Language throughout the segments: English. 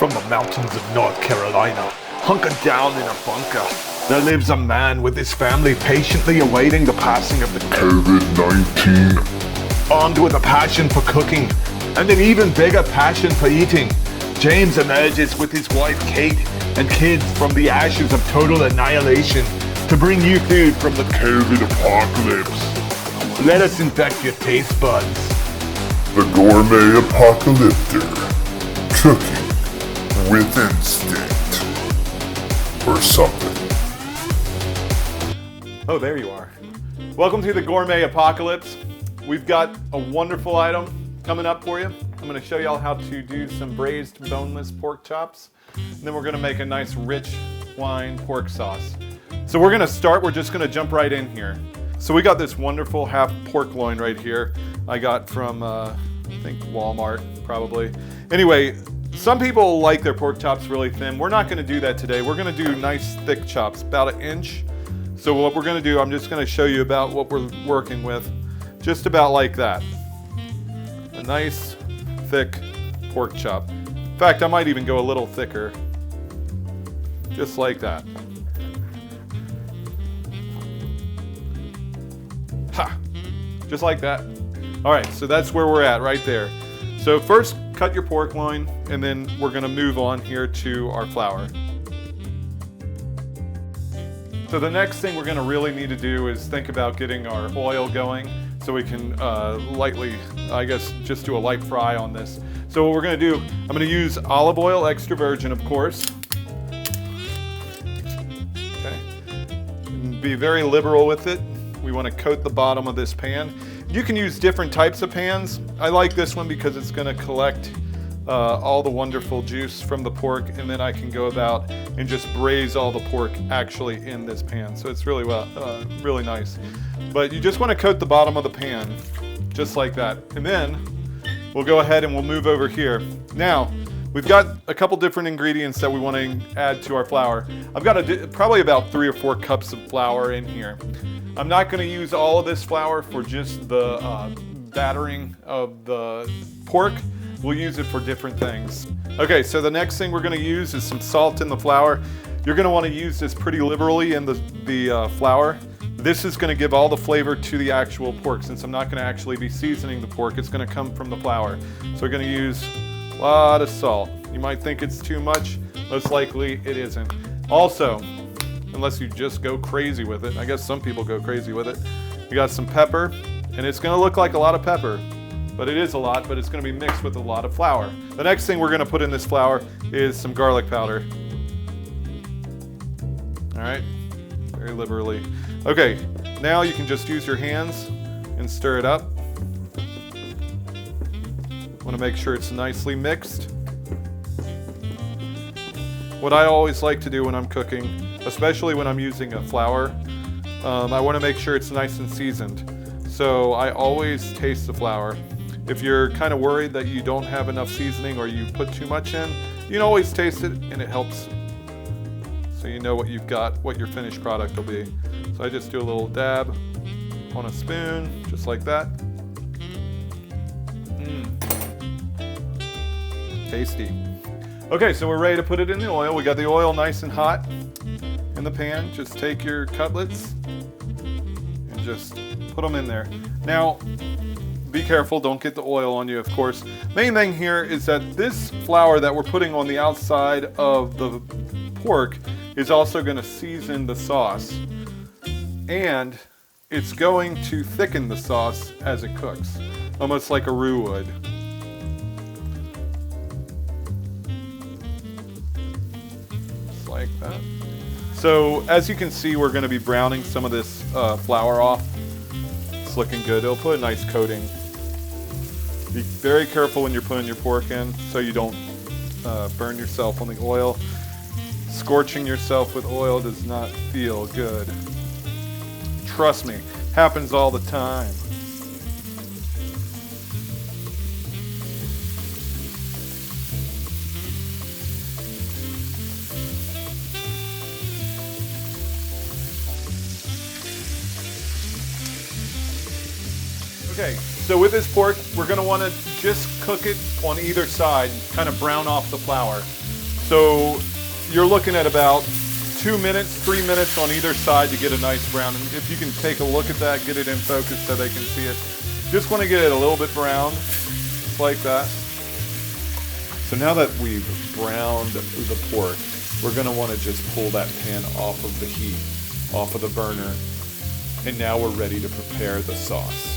From the mountains of North Carolina, hunkered down in a bunker, there lives a man with his family patiently awaiting the passing of the COVID-19. Armed with a passion for cooking and an even bigger passion for eating, James emerges with his wife Kate and kids from the ashes of total annihilation to bring you food from the COVID apocalypse. Let us infect your taste buds. The Gourmet Apocalyptic. Cooking with instinct. Or something. Oh, there you are. Welcome to the Gourmet Apocalypse. We've got a wonderful item coming up for you. I'm going to show y'all how to do some braised boneless pork chops. And then we're going to make a nice rich wine pork sauce. So we're just going to jump right in here. So we got this wonderful half pork loin right here. I got from, I think Walmart probably. Anyway, some people like their pork chops really thin. We're not going to do that today. We're going to do nice thick chops, about 1 inch. So what we're going to do, I'm just going to show you about what we're working with. Just about like that. A nice thick pork chop. In fact, I might even go a little thicker. Just like that. Ha! Just like that. All right, so that's where we're at right there. So first, cut your pork loin, and then we're gonna move on here to our flour. So the next thing we're gonna really need to do is think about getting our oil going so we can lightly, I guess, just do a light fry on this. So what we're gonna do, I'm gonna use olive oil, extra virgin, of course. Okay. And be very liberal with it. We want to coat the bottom of this pan. You can use different types of pans. I like this one because it's going to collect all the wonderful juice from the pork, and then I can go about and just braise all the pork actually in this pan. So it's really really nice. But you just want to coat the bottom of the pan, just like that. And then we'll go ahead and we'll move over here. Now, we've got a couple different ingredients that we want to add to our flour. I've got probably about 3 or 4 cups of flour in here. I'm not going to use all of this flour for just the battering of the pork. We'll use it for different things. Okay, so the next thing we're going to use is some salt in the flour. You're going to want to use this pretty liberally in the flour. This is going to give all the flavor to the actual pork. Since I'm not going to actually be seasoning the pork, it's going to come from the flour. So we're going to use a lot of salt. You might think it's too much. Most likely it isn't. Also, unless you just go crazy with it. I guess some people go crazy with it. You got some pepper, and it's gonna look like a lot of pepper, but it is a lot, but it's gonna be mixed with a lot of flour. The next thing we're gonna put in this flour is some garlic powder. All right, very liberally. Okay, now you can just use your hands and stir it up. Wanna make sure it's nicely mixed. What I always like to do when I'm cooking, especially when I'm using a flour, I want to make sure it's nice and seasoned. So I always taste the flour. If you're kind of worried that you don't have enough seasoning or you put too much in, you can always taste it and it helps. So you know what you've got, what your finished product will be. So I just do a little dab on a spoon, just like that. Tasty. Okay, so we're ready to put it in the oil. We got the oil nice and hot in the pan. Just take your cutlets and just put them in there. Now, be careful, don't get the oil on you, of course. Main thing here is that this flour that we're putting on the outside of the pork is also going to season the sauce. And it's going to thicken the sauce as it cooks, almost like a roux would. Like that. So as you can see, we're going to be browning some of this flour off. It's looking good. It'll put a nice coating. Be very careful when you're putting your pork in so you don't burn yourself on the oil. Scorching yourself with oil does not feel good. Trust me, happens all the time. Okay, so with this pork, we're going to want to just cook it on either side, kind of brown off the flour. So you're looking at about 2 minutes, 3 minutes on either side to get a nice brown. And if you can take a look at that, get it in focus so they can see it. Just want to get it a little bit brown, just like that. So now that we've browned the pork, we're going to want to just pull that pan off of the heat, off of the burner. And now we're ready to prepare the sauce.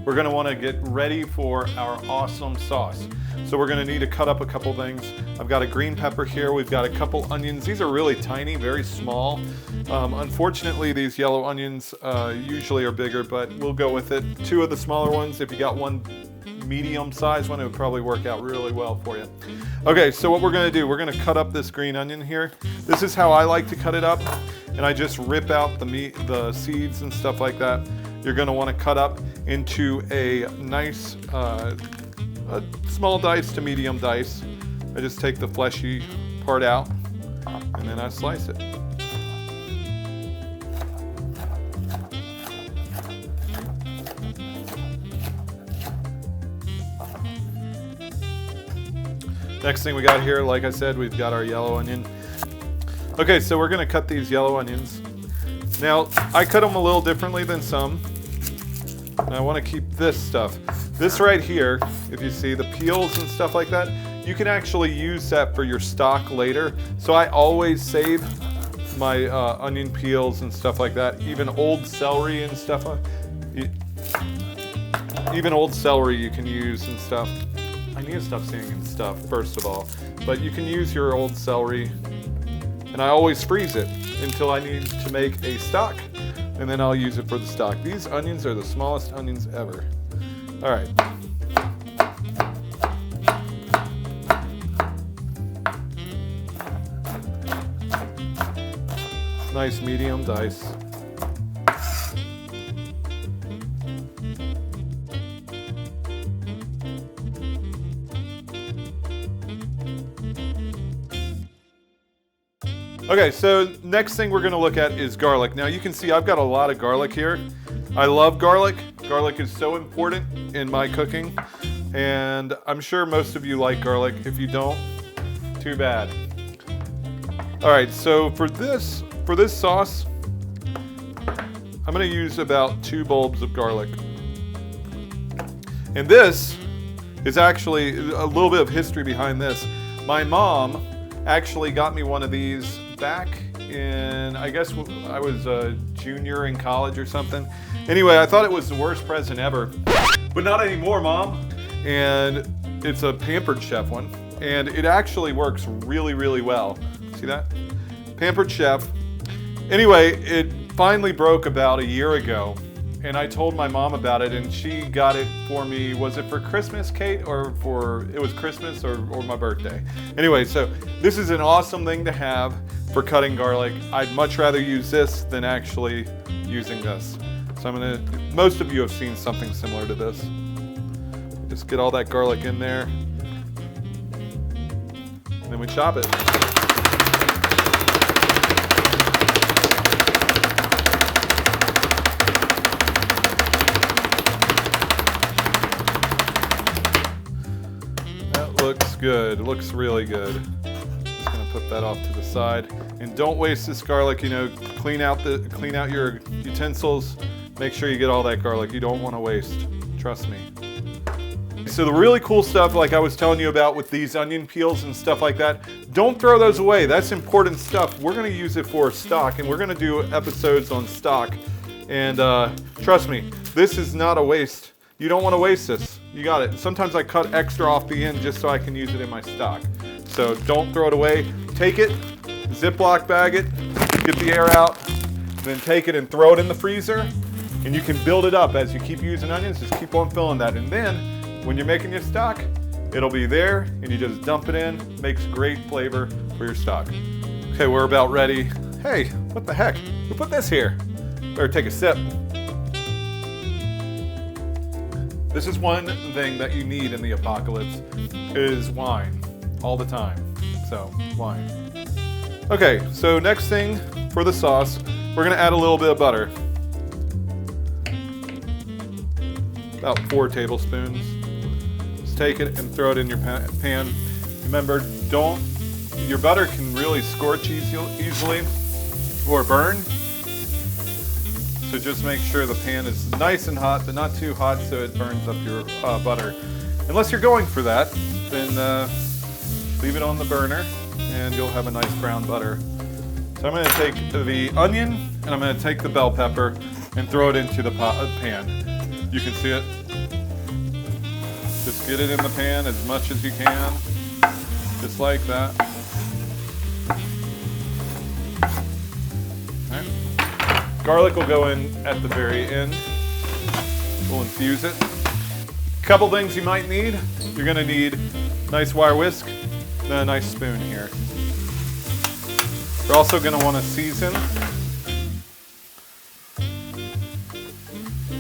We're going to want to get ready for our awesome sauce. So we're going to need to cut up a couple things. I've got a green pepper here. We've got a couple onions. These are really tiny, very small. Unfortunately, these yellow onions usually are bigger, but we'll go with it. 2 of the smaller ones. If you got one medium-sized one, it would probably work out really well for you. Okay, so what we're going to do, we're going to cut up this green onion here. This is how I like to cut it up, and I just rip out the meat, the seeds and stuff like that. You're going to want to cut up into a nice a small dice to medium dice. I just take the fleshy part out and then I slice it. Next thing we got here, like I said, we've got our yellow onion. Okay, so we're going to cut these yellow onions. Now, I cut them a little differently than some. And I want to keep this stuff. This right here, if you see the peels and stuff like that, you can actually use that for your stock later. So I always save my onion peels and stuff like that. Even old celery and stuff. Even old celery you can use and stuff. I need to stop saying stuff, first of all. But you can use your old celery. And I always freeze it until I need to make a stock. And then I'll use it for the stock. These onions are the smallest onions ever. All right. Nice medium dice. Okay, so next thing we're going to look at is garlic. Now you can see I've got a lot of garlic here. I love garlic. Garlic is so important in my cooking, and I'm sure most of you like garlic. If you don't, too bad. All right, so for this sauce, I'm going to use about 2 bulbs of garlic. And this is actually a little bit of history behind this. My mom actually got me one of these back in, I guess I was a junior in college or something. Anyway, I thought it was the worst present ever, but not anymore, Mom. And it's a Pampered Chef one, and it actually works really, really well. See that? Pampered Chef. Anyway, it finally broke about a year ago, and I told my mom about it, and she got it for me. Was it for Christmas, Kate, or it was Christmas or my birthday? Anyway, so this is an awesome thing to have for cutting garlic. I'd much rather use this than actually using this. So most of you have seen something similar to this. Just get all that garlic in there, and then we chop it. Looks good. Looks really good. Just gonna put that off to the side, and don't waste this garlic. You know, clean out your utensils. Make sure you get all that garlic. You don't want to waste. Trust me. So the really cool stuff, like I was telling you about with these onion peels and stuff like that, don't throw those away. That's important stuff. We're gonna use it for stock, and we're gonna do episodes on stock. And trust me, this is not a waste. You don't want to waste this. You got it. Sometimes I cut extra off the end just so I can use it in my stock. So don't throw it away. Take it, Ziploc bag it, get the air out, then take it and throw it in the freezer. And you can build it up as you keep using onions. Just keep on filling that. And then when you're making your stock, it'll be there and you just dump it in. Makes great flavor for your stock. Okay, we're about ready. Hey, what the heck? Who put this here? Better take a sip. This is one thing that you need in the apocalypse is wine all the time. So, wine. Okay, so next thing for the sauce, we're gonna add a little bit of butter. About 4 tablespoons. Just take it and throw it in your pan. Remember, don't your butter can really scorch easily or burn. So just make sure the pan is nice and hot, but not too hot so it burns up your butter. Unless you're going for that, then leave it on the burner and you'll have a nice brown butter. So I'm going to take the onion and I'm going to take the bell pepper and throw it into the pan. You can see it. Just get it in the pan as much as you can, just like that. All right. Garlic will go in at the very end. We'll infuse it. Couple things you might need. You're going to need a nice wire whisk, then a nice spoon here. You're also going to want to season.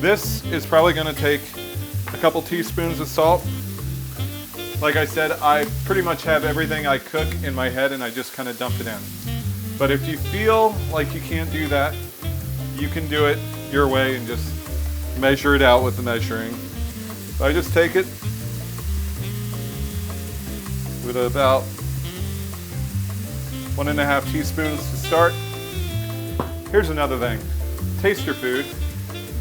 This is probably going to take a couple teaspoons of salt. Like I said, I pretty much have everything I cook in my head and I just kind of dump it in. But if you feel like you can't do that, you can do it your way and just measure it out with the measuring. So I just take it with about 1.5 teaspoons to start. Here's another thing. Taste your food.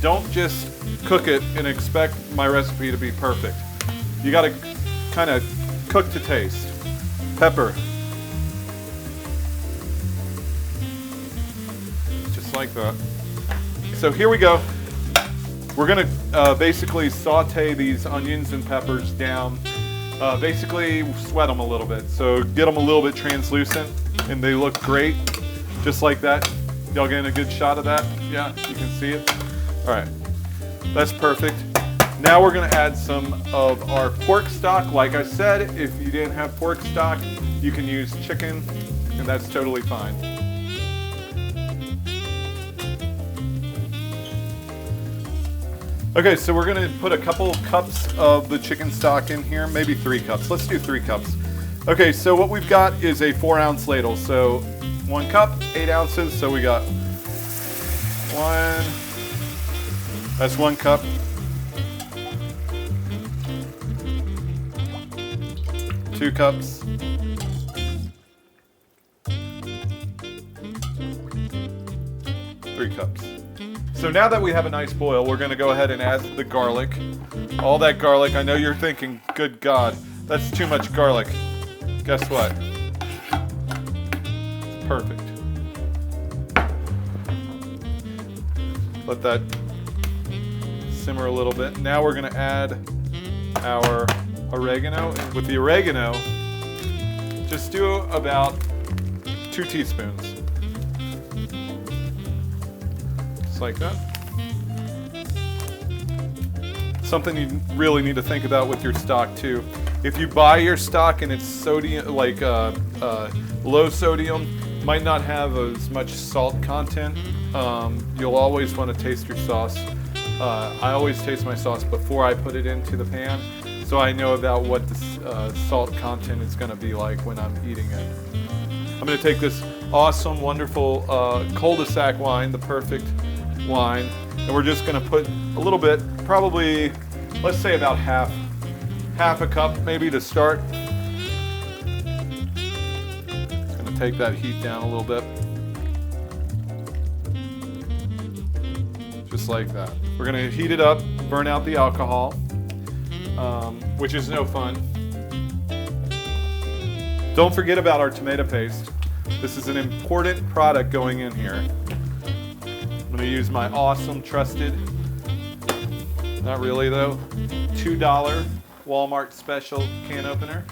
Don't just cook it and expect my recipe to be perfect. You gotta kind of cook to taste. Pepper. Just like that. So here we go. We're gonna basically saute these onions and peppers down. Basically sweat them a little bit. So get them a little bit translucent and they look great. Just like that. Y'all getting a good shot of that? Yeah, you can see it. All right, that's perfect. Now we're gonna add some of our pork stock. Like I said, if you didn't have pork stock, you can use chicken and that's totally fine. Okay, so we're gonna put a couple cups of the chicken stock in here, maybe 3 cups. Let's do 3 cups. Okay, so what we've got is a 4-ounce ladle. So 1 cup, 8 ounces. So we got 1, that's 1 cup. 2 cups. 3 cups. So now that we have a nice boil, we're gonna go ahead and add the garlic. All that garlic, I know you're thinking, good God, that's too much garlic. Guess what? It's perfect. Let that simmer a little bit. Now we're gonna add our oregano. With the oregano, just do about 2 teaspoons. Like that. Something you really need to think about with your stock too. If you buy your stock and it's sodium, like low sodium, might not have as much salt content. You'll always want to taste your sauce. I always taste my sauce before I put it into the pan, so I know about what the salt content is going to be like when I'm eating it. I'm going to take this awesome, wonderful cul-de-sac wine, the perfect wine, and we're just going to put a little bit, probably, let's say about half a cup maybe to start. It's going to take that heat down a little bit. Just like that. We're going to heat it up, burn out the alcohol, which is no fun. Don't forget about our tomato paste. This is an important product going in here. I'm going to use my awesome, trusted, not really though, $2 Walmart special can opener.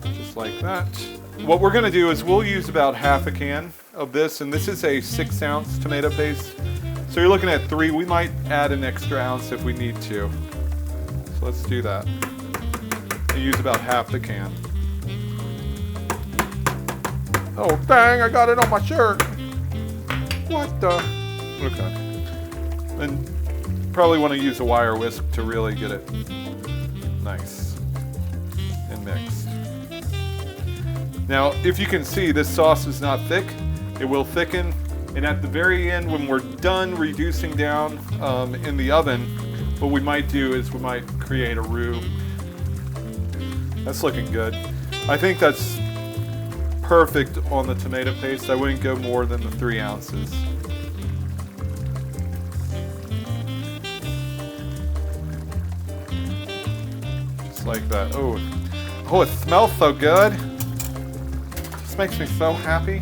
Just like that. What we're going to do is we'll use about half a can of this, and this is a 6-ounce tomato paste. So you're looking at 3. We might add an extra ounce if we need to. So let's do that. I use about half the can. Oh dang, I got it on my shirt. What the? Okay. And probably want to use a wire whisk to really get it nice and mixed. Now, if you can see, this sauce is not thick. It will thicken. And at the very end, when we're done reducing down in the oven, what we might do is we might create a roux That's looking good. I think that's perfect on the tomato paste. I wouldn't go more than the 3 ounces. Just like that. Oh, it smells so good. This makes me so happy.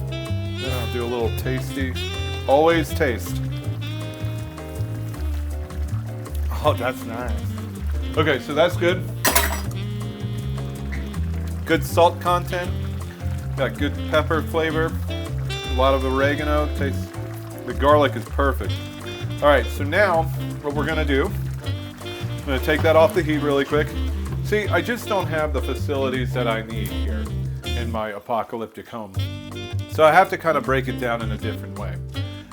Then I'll do a little tasty. Always taste. Oh, that's nice. Okay, so that's good. Good salt content. Got good pepper flavor. A lot of oregano. Tastes. The garlic is perfect. All right, so now what we're gonna do, I'm gonna take that off the heat really quick. See, I just don't have the facilities that I need here in my apocalyptic home. So I have to kind of break it down in a different way.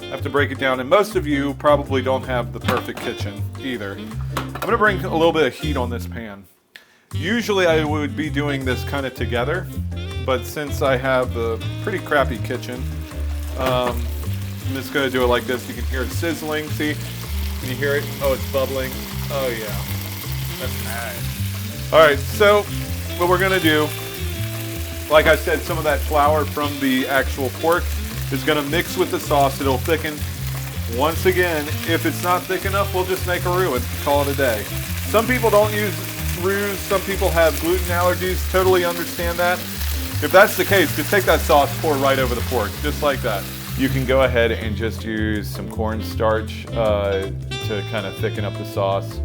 I have to break it down, and most of you probably don't have the perfect kitchen either. I'm gonna bring a little bit of heat on this pan. Usually I would be doing this kind of together, but since I have a pretty crappy kitchen, I'm just gonna do it like this. You can hear it sizzling, see? Can you hear it? Oh, it's bubbling. Oh yeah, that's nice. All right, so what we're gonna do, like I said, some of that flour from the actual pork is gonna mix with the sauce. It'll thicken. Once again, if it's not thick enough, we'll just make a roux and call it a day. Some people don't use roux. Some people have gluten allergies. Totally understand that. If that's the case, just take that sauce, pour right over the pork, just like that. You can go ahead and just use some cornstarch to kind of thicken up the sauce.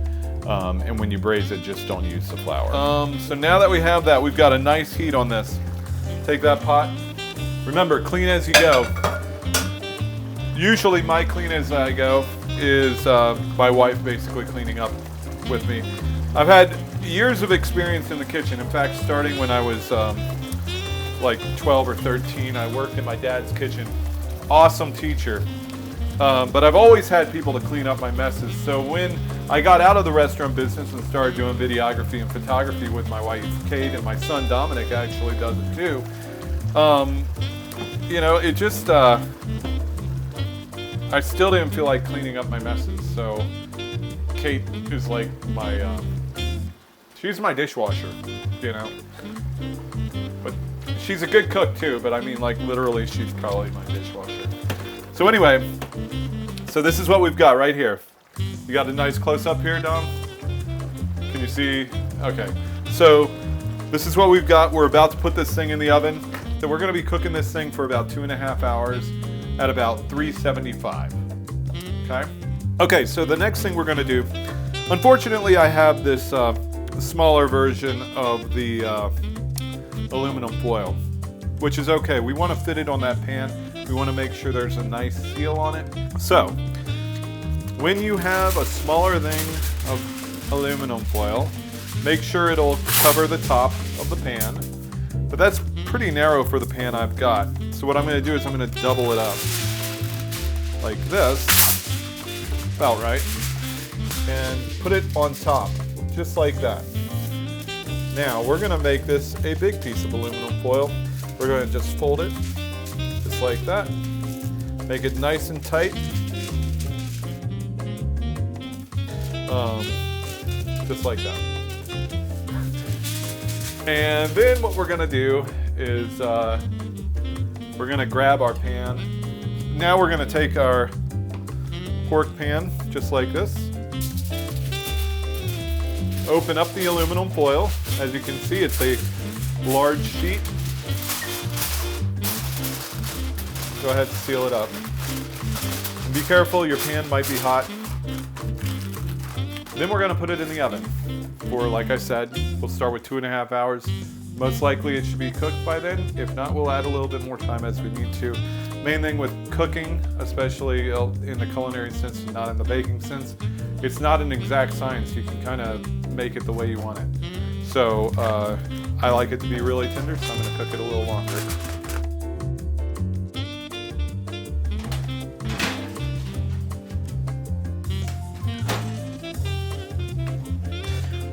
And when you braise it, just don't use the flour. So now that we have that, we've got a nice heat on this. Take that pot. Remember, clean as you go. Usually my clean as I go is my wife basically cleaning up with me. I've had years of experience in the kitchen. In fact, starting when I was like 12 or 13, I worked in my dad's kitchen. Awesome teacher. But I've always had people to clean up my messes. So when I got out of the restaurant business and started doing videography and photography with my wife, Kate, and my son, Dominic, actually does it too. You know, it just, I still didn't feel like cleaning up my messes. So Kate is like my, she's my dishwasher, you know. But she's a good cook too, but I mean, like, literally, she's probably my dishwasher. So anyway, so this is what we've got right here. You got a nice close-up here, Dom? Can you see? Okay. So this is what we've got. We're about to put this thing in the oven. So we're going to be cooking this thing for about 2.5 hours at about 375. Okay? Okay, so the next thing we're going to do, unfortunately, I have this smaller version of the aluminum foil, which is okay. We want to fit it on that pan. We want to make sure there's a nice seal on it. So when you have a smaller thing of aluminum foil, make sure it'll cover the top of the pan. But that's pretty narrow for the pan I've got. So what I'm going to do is I'm going to double it up like this, about right, and put it on top, just like that. Now we're going to make this a big piece of aluminum foil. We're going to just fold it, just like that. Make it nice and tight. Just like that. And then what we're going to do is we're going to grab our pan. Now we're going to take our pork pan, just like this. Open up the aluminum foil. As you can see, it's a large sheet. Go ahead and seal it up. And be careful, your pan might be hot. Then we're going to put it in the oven for, like I said, we'll start with 2.5 hours. Most likely it should be cooked by then. If not, we'll add a little bit more time as we need to. Main thing with cooking, especially in the culinary sense, not in the baking sense, it's not an exact science. You can kind of make it the way you want it. So I like it to be really tender, so I'm going to cook it a little longer.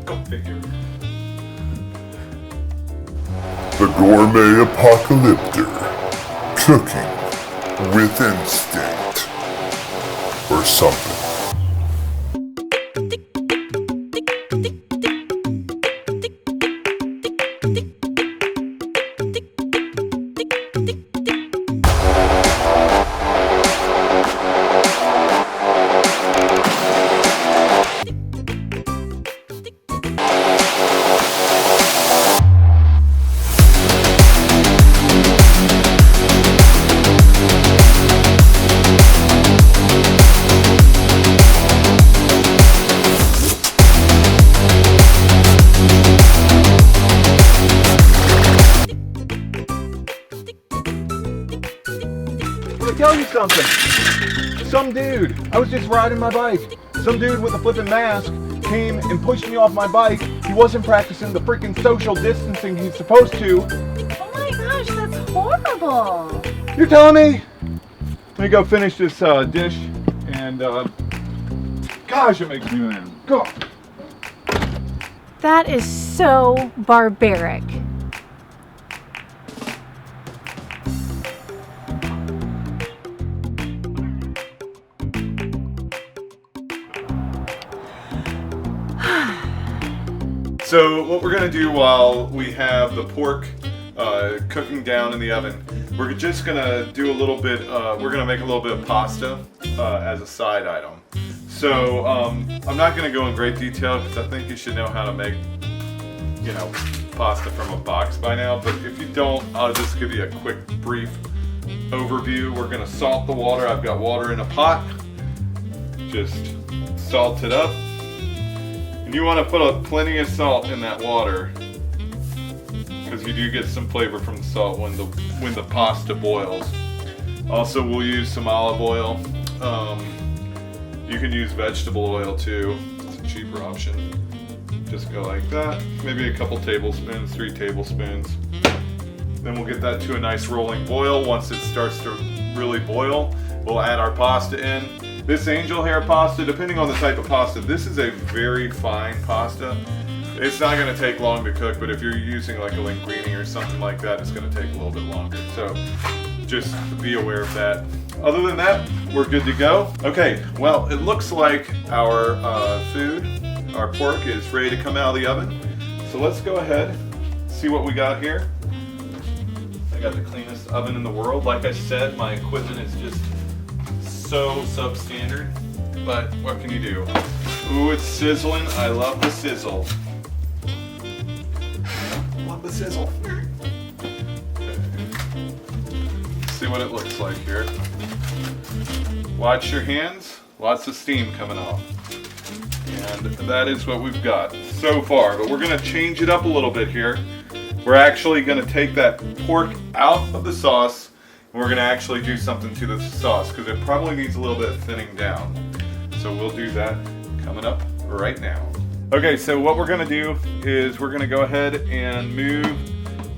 Go figure. The Gourmet Apocalyptic. Cooking with instinct. Or something. Some dude, I was just riding my bike. Some dude with a flippin' mask came and pushed me off my bike. He wasn't practicing the freaking social distancing he's supposed to. Oh my gosh, that's horrible. You're telling me? Let me go finish this dish and gosh, it makes me mad. Go. That is so barbaric. So what we're gonna do while we have the pork cooking down in the oven, we're just gonna do a little bit, we're gonna make a little bit of pasta as a side item. So I'm not gonna go in great detail because I think you should know how to make, you know, pasta from a box by now. But if you don't, I'll just give you a quick brief overview. We're gonna salt the water. I've got water in a pot. Just salt it up. And you want to put plenty of salt in that water because you do get some flavor from the salt when the pasta boils. Also, we'll use some olive oil. You can use vegetable oil too. It's a cheaper option. Just go like that. Maybe a couple tablespoons, 3 tablespoons. Then we'll get that to a nice rolling boil. Once it starts to really boil, we'll add our pasta in. This angel hair pasta, depending on the type of pasta, this is a very fine pasta. It's not going to take long to cook, but if you're using like a linguine or something like that, it's going to take a little bit longer. So just be aware of that. Other than that, we're good to go. Okay, well, it looks like our our pork is ready to come out of the oven. So let's go ahead, see what we got here. I got the cleanest oven in the world. Like I said, my equipment is just so substandard, but what can you do? Ooh, it's sizzling. I love the sizzle. Love the sizzle. Okay. See what it looks like here. Watch your hands. Lots of steam coming off. And that is what we've got so far, but we're gonna change it up a little bit here. We're actually gonna take that pork out of the sauce. We're going to actually do something to the sauce because it probably needs a little bit of thinning down. So we'll do that coming up right now. Okay, so what we're going to do is we're going to go ahead and move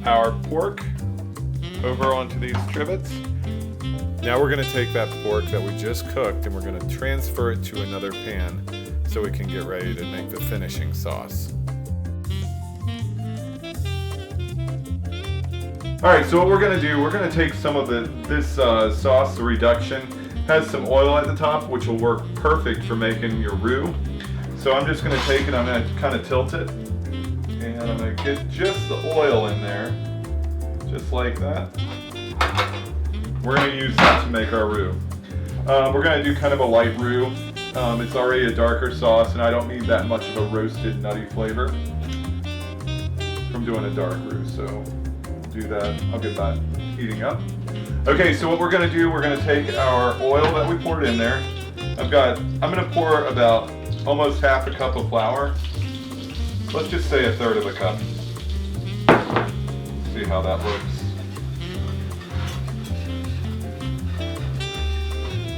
our pork over onto these trivets. Now we're going to take that pork that we just cooked and we're going to transfer it to another pan so we can get ready to make the finishing sauce. All right, so what we're gonna do, we're gonna take some of this sauce, the reduction, has some oil at the top, which will work perfect for making your roux. So I'm just gonna take it, I'm gonna kind of tilt it, and I'm gonna get just the oil in there, just like that. We're gonna use that to make our roux. We're gonna do kind of a light roux. It's already a darker sauce, and I don't need that much of a roasted, nutty flavor from doing a dark roux, so do that. I'll get that heating up. Okay, so what we're gonna do, we're gonna take our oil that we poured in there. I'm gonna pour about almost half a cup of flour. Let's just say 1/3 of a cup. See how that looks.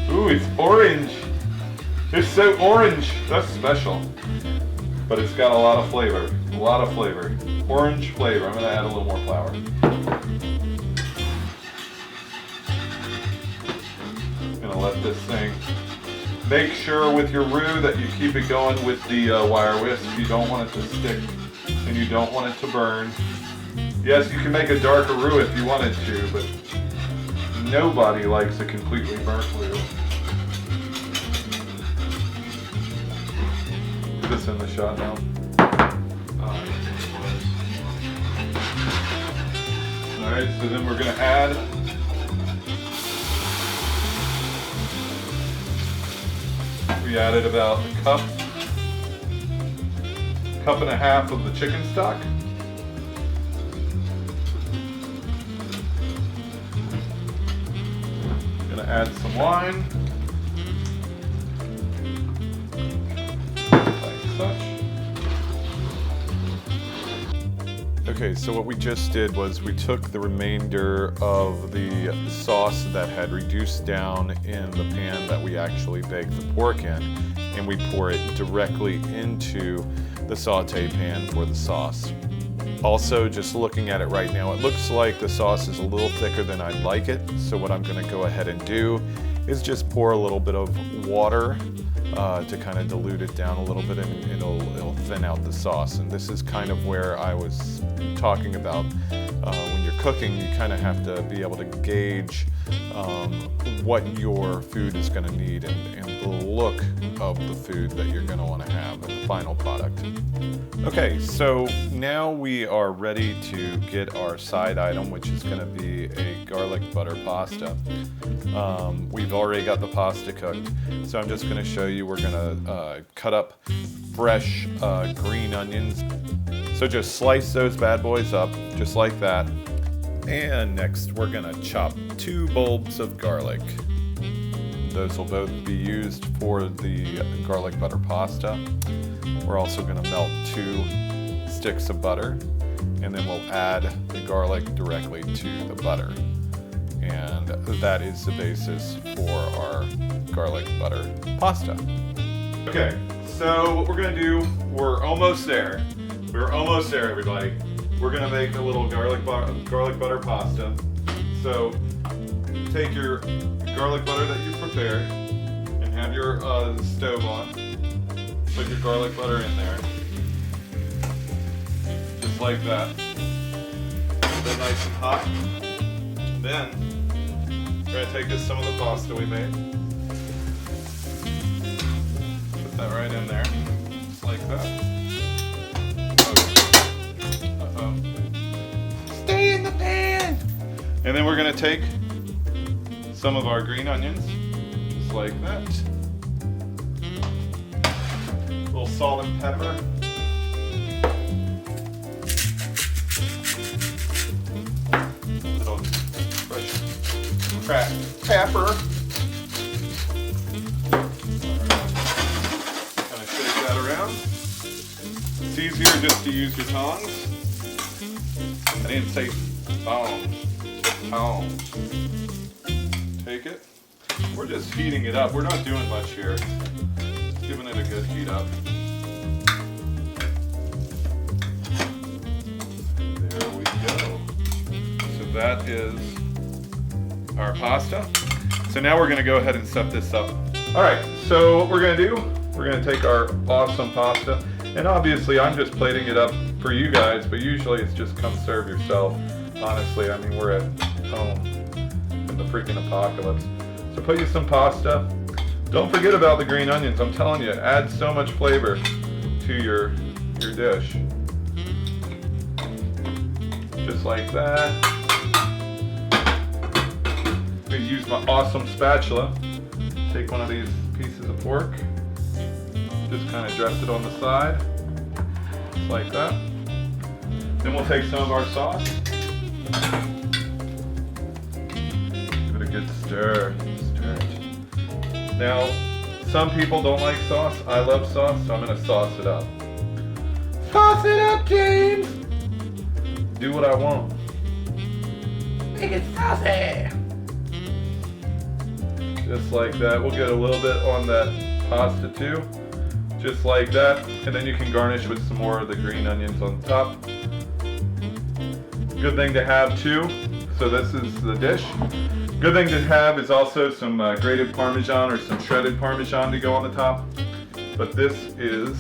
Ooh, it's orange. It's so orange. That's special. But it's got a lot of flavor. A lot of flavor. Orange flavor. I'm gonna add a little more flour. Gonna let this thing. Make sure with your roux that you keep it going with the wire whisk. You don't want it to stick and you don't want it to burn. Yes, you can make a darker roux if you wanted to, but nobody likes a completely burnt roux. Is this in the shot now? Alright, so then we're going to add we added about a cup and a half of the chicken stock. Gonna add some wine. Like such. Okay, so what we just did was we took the remainder of the sauce that had reduced down in the pan that we actually baked the pork in, and we pour it directly into the saute pan for the sauce. Also, just looking at it right now, it looks like the sauce is a little thicker than I'd like it, so what I'm going to go ahead and do is just pour a little bit of water to kind of dilute it down a little bit, and it'll thin out the sauce. And this is kind of where I was talking about when you're cooking, you kind of have to be able to gauge what your food is going to need and the look of the food that you're going to want to have in the final product. Okay, so now we are ready to get our side item, which is going to be a garlic butter pasta. We've already got the pasta cooked, so I'm just going to show you. We're going to cut up fresh green onions. So just slice those bad boys up, just like that. And next we're going to chop 2 bulbs of garlic. Those will both be used for the garlic butter pasta. We're also going to melt 2 sticks of butter, and then we'll add the garlic directly to the butter. And that is the basis for our garlic butter pasta. Okay, so what we're going to do, we're almost there. We're almost there, everybody. We're going to make a little garlic butter pasta. So take your garlic butter that you prepared and have your stove on. Put your garlic butter in there, just like that. Get that nice and hot. Then we're going to take some of the pasta we made. Put that right in there, just like that. Uh-oh. Stay in the pan! And then we're going to take some of our green onions, just like that. A little salt and pepper. A little fresh cracked pepper. Kind of shake that around. It's easier just to use your tongs. I didn't say tongs, just tongs. Take it. We're just heating it up. We're not doing much here. Just giving it a good heat up. There we go. So that is our pasta. So now we're going to go ahead and set this up. All right, so what we're going to do, we're going to take our awesome pasta, and obviously I'm just plating it up for you guys, but usually it's just come serve yourself. Honestly, I mean, we're at home in the freaking apocalypse. So put you some pasta. Don't forget about the green onions. I'm telling you, it adds so much flavor to your dish. Just like that. I'm going to use my awesome spatula. Take one of these pieces of pork. Just kind of dress it on the side. Just like that. Then we'll take some of our sauce. Give it a good stir. Stir it. Now, some people don't like sauce. I love sauce, so I'm going to sauce it up. Sauce it up, James! Do what I want. Make it saucy! Just like that. We'll get a little bit on that pasta too. Just like that. And then you can garnish with some more of the green onions on top. Good thing to have too. So this is the dish. Good thing to have is also some grated Parmesan or some shredded Parmesan to go on the top. But this is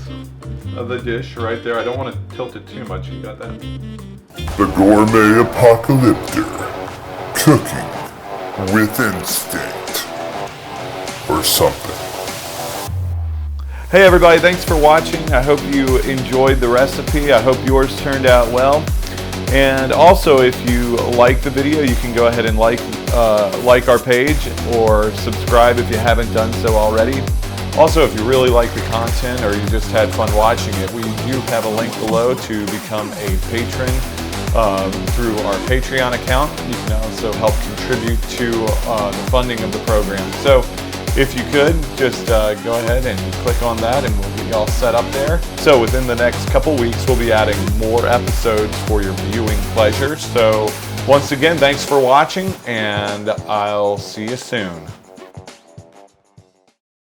the dish right there. I don't want to tilt it too much. You got that? The Gourmet Apocalyptic. Cooking with instinct. Or something. Hey everybody, thanks for watching. I hope you enjoyed the recipe. I hope yours turned out well. And also, if you like the video, you can go ahead and like our page or subscribe if you haven't done so already. Also, if you really like the content or you just had fun watching it, we do have a link below to become a patron through our Patreon account. You can also help contribute to the funding of the program. So if you could, just go ahead and click on that and we'll get you all set up there. So within the next couple weeks, we'll be adding more episodes for your viewing pleasure. So once again, thanks for watching, and I'll see you soon.